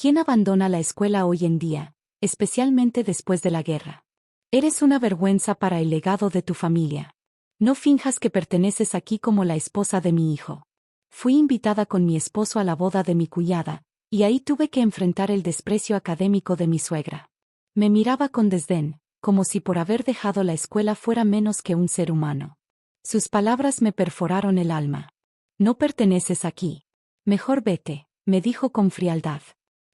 ¿Quién abandona la escuela hoy en día, especialmente después de la guerra? Eres una vergüenza para el legado de tu familia. No finjas que perteneces aquí como la esposa de mi hijo. Fui invitada con mi esposo a la boda de mi cuñada, y ahí tuve que enfrentar el desprecio académico de mi suegra. Me miraba con desdén, como si por haber dejado la escuela fuera menos que un ser humano. Sus palabras me perforaron el alma. No perteneces aquí. Mejor vete, me dijo con frialdad.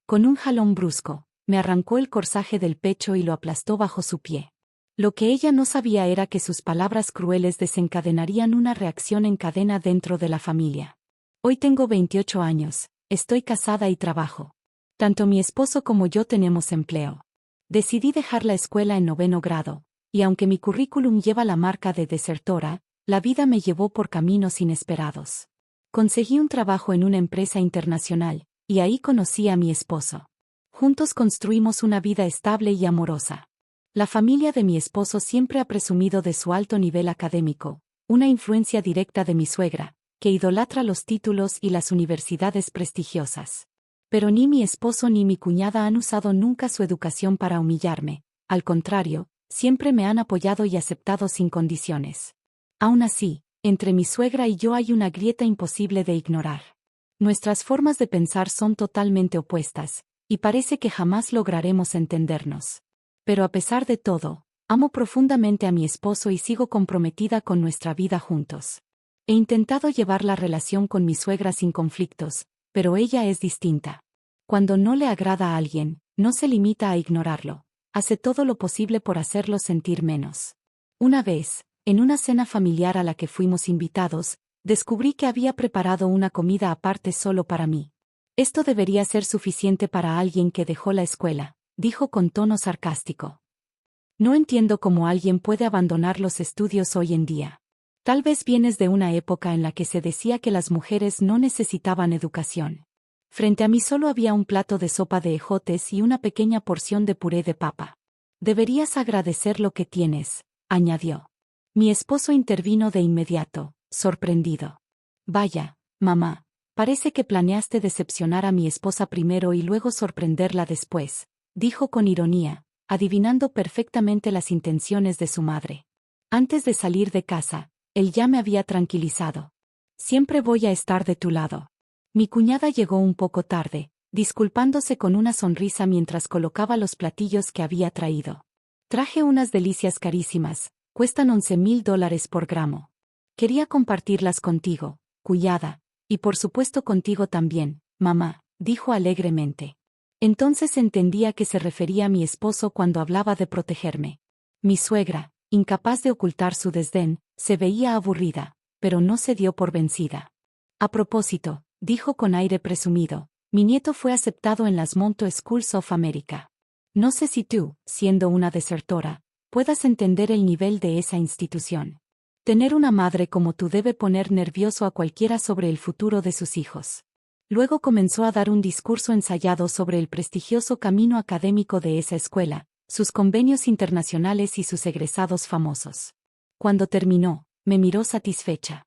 Con un jalón brusco, me arrancó el corsaje del pecho y lo aplastó bajo su pie. Lo que ella no sabía era que sus palabras crueles desencadenarían una reacción en cadena dentro de la familia. Hoy tengo 28 años, estoy casada y trabajo. Tanto mi esposo como yo tenemos empleo. Decidí dejar la escuela en 9º grado, y aunque mi currículum lleva la marca de desertora, la vida me llevó por caminos inesperados. Conseguí un trabajo en una empresa internacional, y ahí conocí a mi esposo. Juntos construimos una vida estable y amorosa. La familia de mi esposo siempre ha presumido de su alto nivel académico, una influencia directa de mi suegra, que idolatra los títulos y las universidades prestigiosas. Pero ni mi esposo ni mi cuñada han usado nunca su educación para humillarme, al contrario, siempre me han apoyado y aceptado sin condiciones. Aún así, entre mi suegra y yo hay una grieta imposible de ignorar. Nuestras formas de pensar son totalmente opuestas, y parece que jamás lograremos entendernos. Pero a pesar de todo, amo profundamente a mi esposo y sigo comprometida con nuestra vida juntos. He intentado llevar la relación con mi suegra sin conflictos, pero ella es distinta. Cuando no le agrada a alguien, no se limita a ignorarlo, hace todo lo posible por hacerlo sentir menos. Una vez, en una cena familiar a la que fuimos invitados, descubrí que había preparado una comida aparte solo para mí. Esto debería ser suficiente para alguien que dejó la escuela, dijo con tono sarcástico. No entiendo cómo alguien puede abandonar los estudios hoy en día. Tal vez vienes de una época en la que se decía que las mujeres no necesitaban educación. Frente a mí solo había un plato de sopa de ejotes y una pequeña porción de puré de papa. Deberías agradecer lo que tienes, añadió. Mi esposo intervino de inmediato, sorprendido. Vaya, mamá, parece que planeaste decepcionar a mi esposa primero y luego sorprenderla después, dijo con ironía, adivinando perfectamente las intenciones de su madre. Antes de salir de casa, él ya me había tranquilizado. Siempre voy a estar de tu lado. Mi cuñada llegó un poco tarde, disculpándose con una sonrisa mientras colocaba los platillos que había traído. Traje unas delicias carísimas, cuestan $11,000 por gramo. Quería compartirlas contigo, cuñada, y por supuesto contigo también, mamá, dijo alegremente. Entonces entendía que se refería a mi esposo cuando hablaba de protegerme. Mi suegra, incapaz de ocultar su desdén, se veía aburrida, pero no se dio por vencida. A propósito, dijo con aire presumido, mi nieto fue aceptado en las Monto Schools of America. No sé si tú, siendo una desertora, puedas entender el nivel de esa institución. Tener una madre como tú debe poner nervioso a cualquiera sobre el futuro de sus hijos. Luego comenzó a dar un discurso ensayado sobre el prestigioso camino académico de esa escuela, sus convenios internacionales y sus egresados famosos. Cuando terminó, me miró satisfecha.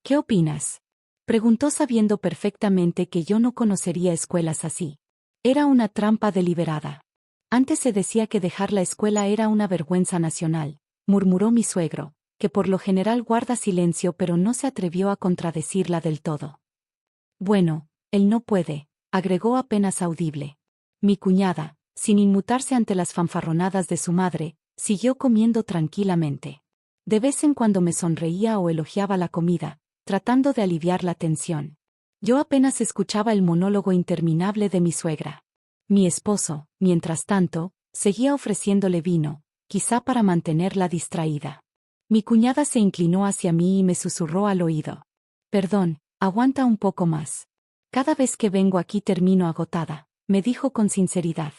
¿Qué opinas?, preguntó sabiendo perfectamente que yo no conocería escuelas así. Era una trampa deliberada. Antes se decía que dejar la escuela era una vergüenza nacional, murmuró mi suegro, que por lo general guarda silencio pero no se atrevió a contradecirla del todo. Bueno, él no puede, agregó apenas audible. Mi cuñada, sin inmutarse ante las fanfarronadas de su madre, siguió comiendo tranquilamente. De vez en cuando me sonreía o elogiaba la comida, tratando de aliviar la tensión. Yo apenas escuchaba el monólogo interminable de mi suegra. Mi esposo, mientras tanto, seguía ofreciéndole vino, quizá para mantenerla distraída. Mi cuñada se inclinó hacia mí y me susurró al oído. Perdón, aguanta un poco más. Cada vez que vengo aquí termino agotada, me dijo con sinceridad.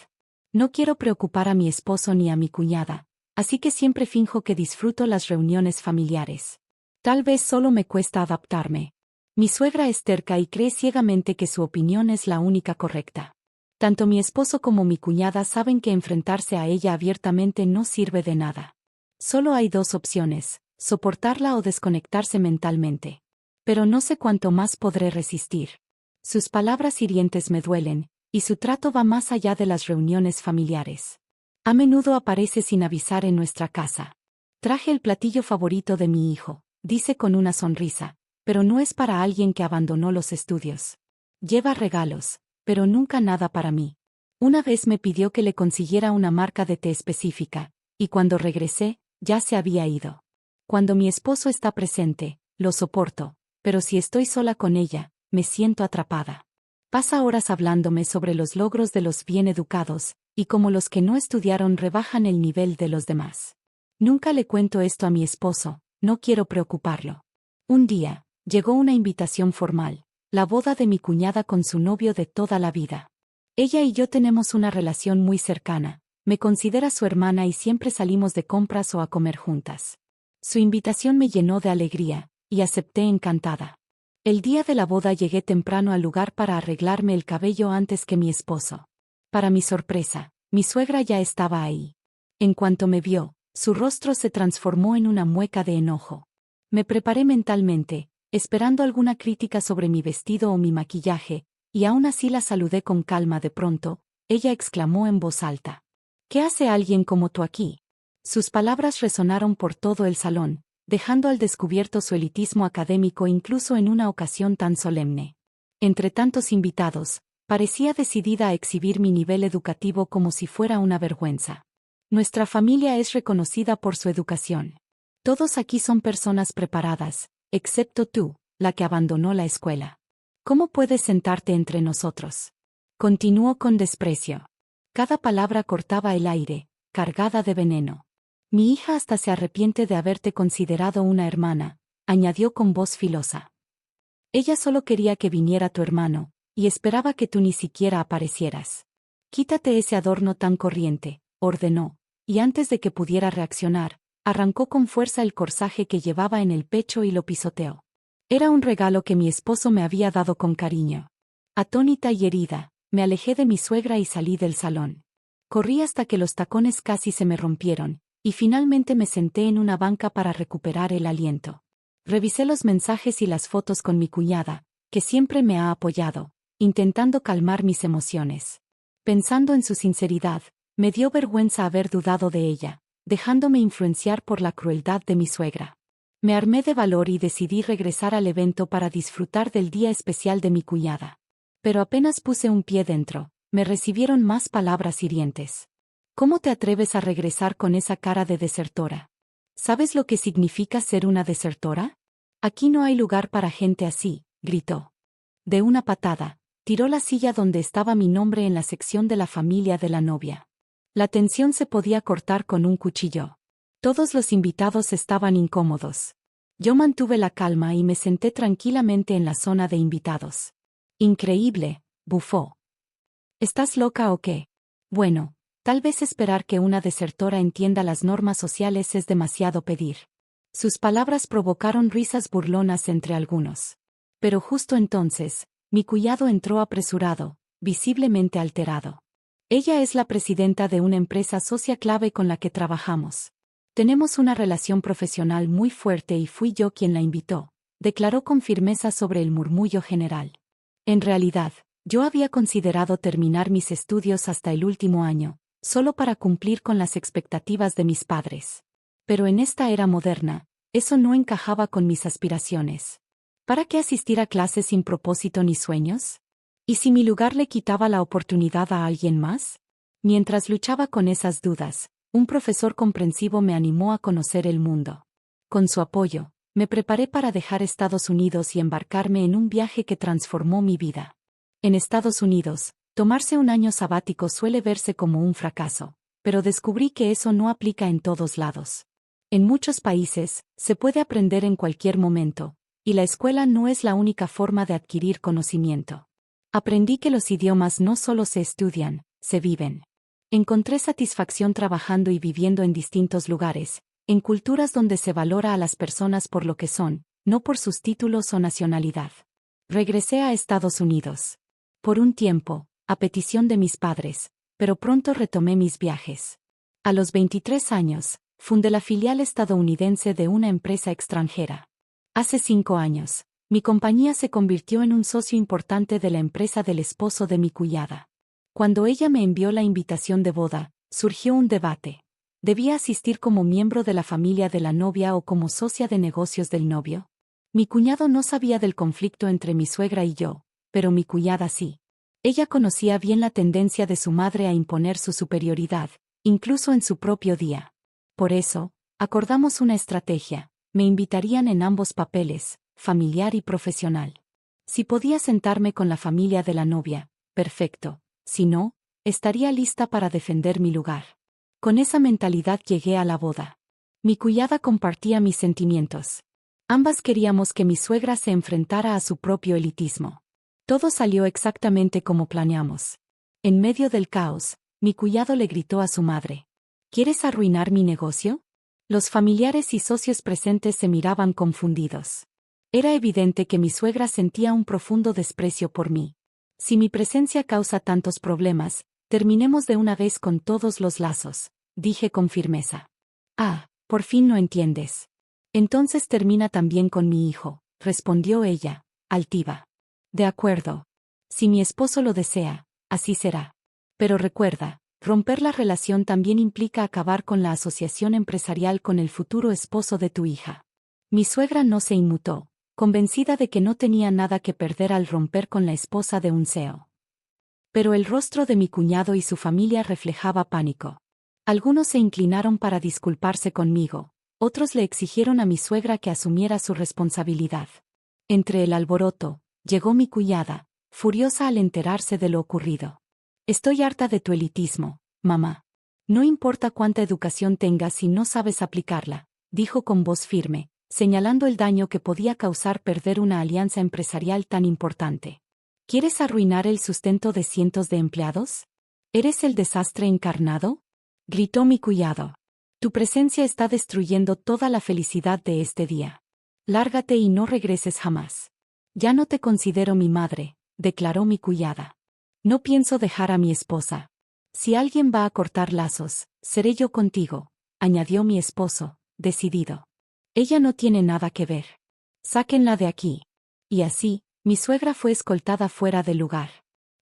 No quiero preocupar a mi esposo ni a mi cuñada, así que siempre finjo que disfruto las reuniones familiares. Tal vez solo me cuesta adaptarme. Mi suegra es terca y cree ciegamente que su opinión es la única correcta. Tanto mi esposo como mi cuñada saben que enfrentarse a ella abiertamente no sirve de nada. Solo hay dos opciones, soportarla o desconectarse mentalmente. Pero no sé cuánto más podré resistir. Sus palabras hirientes me duelen, y su trato va más allá de las reuniones familiares. A menudo aparece sin avisar en nuestra casa. Traje el platillo favorito de mi hijo, dice con una sonrisa, pero no es para alguien que abandonó los estudios. Lleva regalos, pero nunca nada para mí. Una vez me pidió que le consiguiera una marca de té específica, y cuando regresé, ya se había ido. Cuando mi esposo está presente, lo soporto, pero si estoy sola con ella, me siento atrapada. Pasa horas hablándome sobre los logros de los bien educados, y cómo los que no estudiaron rebajan el nivel de los demás. Nunca le cuento esto a mi esposo, no quiero preocuparlo. Un día, llegó una invitación formal, la boda de mi cuñada con su novio de toda la vida. Ella y yo tenemos una relación muy cercana, me considera su hermana y siempre salimos de compras o a comer juntas. Su invitación me llenó de alegría, y acepté encantada. El día de la boda llegué temprano al lugar para arreglarme el cabello antes que mi esposo. Para mi sorpresa, mi suegra ya estaba ahí. En cuanto me vio, su rostro se transformó en una mueca de enojo. Me preparé mentalmente, esperando alguna crítica sobre mi vestido o mi maquillaje, y aún así la saludé con calma. De pronto, ella exclamó en voz alta: ¿Qué hace alguien como tú aquí? Sus palabras resonaron por todo el salón, dejando al descubierto su elitismo académico incluso en una ocasión tan solemne. Entre tantos invitados, parecía decidida a exhibir mi nivel educativo como si fuera una vergüenza. Nuestra familia es reconocida por su educación. Todos aquí son personas preparadas, excepto tú, la que abandonó la escuela. ¿Cómo puedes sentarte entre nosotros? Continuó con desprecio. Cada palabra cortaba el aire, cargada de veneno. Mi hija hasta se arrepiente de haberte considerado una hermana, añadió con voz filosa. Ella solo quería que viniera tu hermano, y esperaba que tú ni siquiera aparecieras. Quítate ese adorno tan corriente, ordenó, y antes de que pudiera reaccionar, arrancó con fuerza el corsaje que llevaba en el pecho y lo pisoteó. Era un regalo que mi esposo me había dado con cariño. Atónita y herida, me alejé de mi suegra y salí del salón. Corrí hasta que los tacones casi se me rompieron, y finalmente me senté en una banca para recuperar el aliento. Revisé los mensajes y las fotos con mi cuñada, que siempre me ha apoyado, intentando calmar mis emociones. Pensando en su sinceridad, me dio vergüenza haber dudado de ella, dejándome influenciar por la crueldad de mi suegra. Me armé de valor y decidí regresar al evento para disfrutar del día especial de mi cuñada. Pero apenas puse un pie dentro, me recibieron más palabras hirientes. ¿Cómo te atreves a regresar con esa cara de desertora? ¿Sabes lo que significa ser una desertora? Aquí no hay lugar para gente así, gritó. De una patada, tiró la silla donde estaba mi nombre en la sección de la familia de la novia. La tensión se podía cortar con un cuchillo. Todos los invitados estaban incómodos. Yo mantuve la calma y me senté tranquilamente en la zona de invitados. Increíble, bufó. ¿Estás loca o qué? Bueno, tal vez esperar que una desertora entienda las normas sociales es demasiado pedir. Sus palabras provocaron risas burlonas entre algunos. Pero justo entonces, mi cuñado entró apresurado, visiblemente alterado. Ella es la presidenta de una empresa socia clave con la que trabajamos. Tenemos una relación profesional muy fuerte y fui yo quien la invitó, declaró con firmeza sobre el murmullo general. En realidad, yo había considerado terminar mis estudios hasta el último año, solo para cumplir con las expectativas de mis padres. Pero en esta era moderna, eso no encajaba con mis aspiraciones. ¿Para qué asistir a clases sin propósito ni sueños? ¿Y si mi lugar le quitaba la oportunidad a alguien más? Mientras luchaba con esas dudas, un profesor comprensivo me animó a conocer el mundo. Con su apoyo, me preparé para dejar Estados Unidos y embarcarme en un viaje que transformó mi vida. En Estados Unidos, tomarse un año sabático suele verse como un fracaso, pero descubrí que eso no aplica en todos lados. En muchos países, se puede aprender en cualquier momento, y la escuela no es la única forma de adquirir conocimiento. Aprendí que los idiomas no solo se estudian, se viven. Encontré satisfacción trabajando y viviendo en distintos lugares, en culturas donde se valora a las personas por lo que son, no por sus títulos o nacionalidad. Regresé a Estados Unidos. Por un tiempo, a petición de mis padres, pero pronto retomé mis viajes. A los 23 años, fundé la filial estadounidense de una empresa extranjera. Hace 5 años, mi compañía se convirtió en un socio importante de la empresa del esposo de mi cuñada. Cuando ella me envió la invitación de boda, surgió un debate. ¿Debía asistir como miembro de la familia de la novia o como socia de negocios del novio? Mi cuñado no sabía del conflicto entre mi suegra y yo, pero mi cuñada sí. Ella conocía bien la tendencia de su madre a imponer su superioridad, incluso en su propio día. Por eso, acordamos una estrategia. Me invitarían en ambos papeles, familiar y profesional. Si podía sentarme con la familia de la novia, perfecto. Si no, estaría lista para defender mi lugar. Con esa mentalidad llegué a la boda. Mi cuñada compartía mis sentimientos. Ambas queríamos que mi suegra se enfrentara a su propio elitismo. Todo salió exactamente como planeamos. En medio del caos, mi cuñado le gritó a su madre: ¿Quieres arruinar mi negocio? Los familiares y socios presentes se miraban confundidos. Era evidente que mi suegra sentía un profundo desprecio por mí. Si mi presencia causa tantos problemas, terminemos de una vez con todos los lazos, dije con firmeza. Ah, por fin no entiendes. Entonces termina también con mi hijo, respondió ella, altiva. De acuerdo. Si mi esposo lo desea, así será. Pero recuerda, romper la relación también implica acabar con la asociación empresarial con el futuro esposo de tu hija. Mi suegra no se inmutó, convencida de que no tenía nada que perder al romper con la esposa de un CEO. Pero el rostro de mi cuñado y su familia reflejaba pánico. Algunos se inclinaron para disculparse conmigo, otros le exigieron a mi suegra que asumiera su responsabilidad. Entre el alboroto, llegó mi cuñada, furiosa al enterarse de lo ocurrido. Estoy harta de tu elitismo, mamá. No importa cuánta educación tengas si no sabes aplicarla, dijo con voz firme, señalando el daño que podía causar perder una alianza empresarial tan importante. ¿Quieres arruinar el sustento de cientos de empleados? ¿Eres el desastre encarnado?, gritó mi cuñado. Tu presencia está destruyendo toda la felicidad de este día. Lárgate y no regreses jamás. Ya no te considero mi madre, declaró mi cuñada. No pienso dejar a mi esposa. Si alguien va a cortar lazos, seré yo contigo, añadió mi esposo, decidido. Ella no tiene nada que ver. Sáquenla de aquí. Y así, mi suegra fue escoltada fuera del lugar.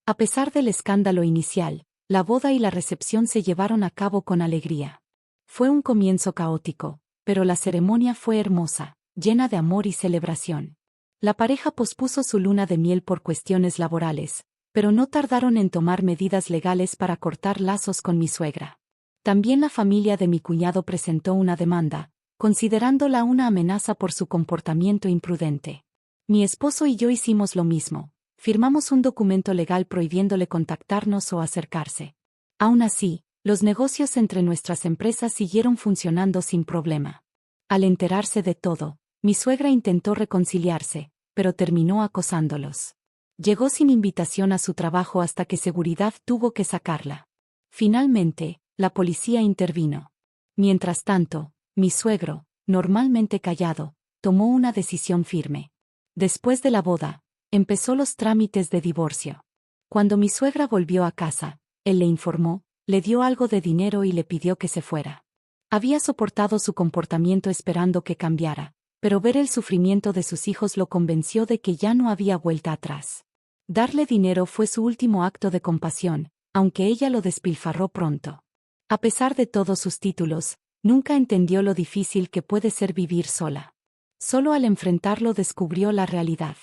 A pesar del escándalo inicial, la boda y la recepción se llevaron a cabo con alegría. Fue un comienzo caótico, pero la ceremonia fue hermosa, llena de amor y celebración. La pareja pospuso su luna de miel por cuestiones laborales, pero no tardaron en tomar medidas legales para cortar lazos con mi suegra. También la familia de mi cuñado presentó una demanda, considerándola una amenaza por su comportamiento imprudente. Mi esposo y yo hicimos lo mismo, firmamos un documento legal prohibiéndole contactarnos o acercarse. Aún así, los negocios entre nuestras empresas siguieron funcionando sin problema. Al enterarse de todo, mi suegra intentó reconciliarse, pero terminó acosándolos. Llegó sin invitación a su trabajo hasta que seguridad tuvo que sacarla. Finalmente, la policía intervino. Mientras tanto, mi suegro, normalmente callado, tomó una decisión firme. Después de la boda, empezó los trámites de divorcio. Cuando mi suegra volvió a casa, él le informó, le dio algo de dinero y le pidió que se fuera. Había soportado su comportamiento esperando que cambiara, pero ver el sufrimiento de sus hijos lo convenció de que ya no había vuelta atrás. Darle dinero fue su último acto de compasión, aunque ella lo despilfarró pronto. A pesar de todos sus títulos, nunca entendió lo difícil que puede ser vivir sola. Solo al enfrentarlo descubrió la realidad.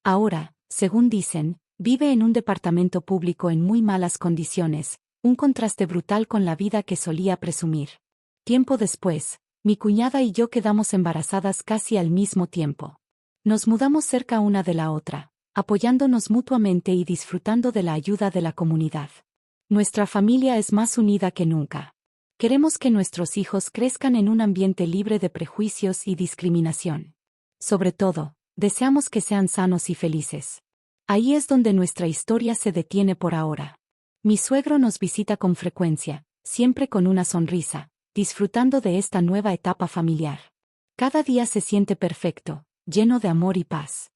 Ahora, según dicen, vive en un departamento público en muy malas condiciones, un contraste brutal con la vida que solía presumir. Tiempo después, mi cuñada y yo quedamos embarazadas casi al mismo tiempo. Nos mudamos cerca una de la otra, apoyándonos mutuamente y disfrutando de la ayuda de la comunidad. Nuestra familia es más unida que nunca. Queremos que nuestros hijos crezcan en un ambiente libre de prejuicios y discriminación. Sobre todo, deseamos que sean sanos y felices. Ahí es donde nuestra historia se detiene por ahora. Mi suegro nos visita con frecuencia, siempre con una sonrisa, disfrutando de esta nueva etapa familiar. Cada día se siente perfecto, lleno de amor y paz.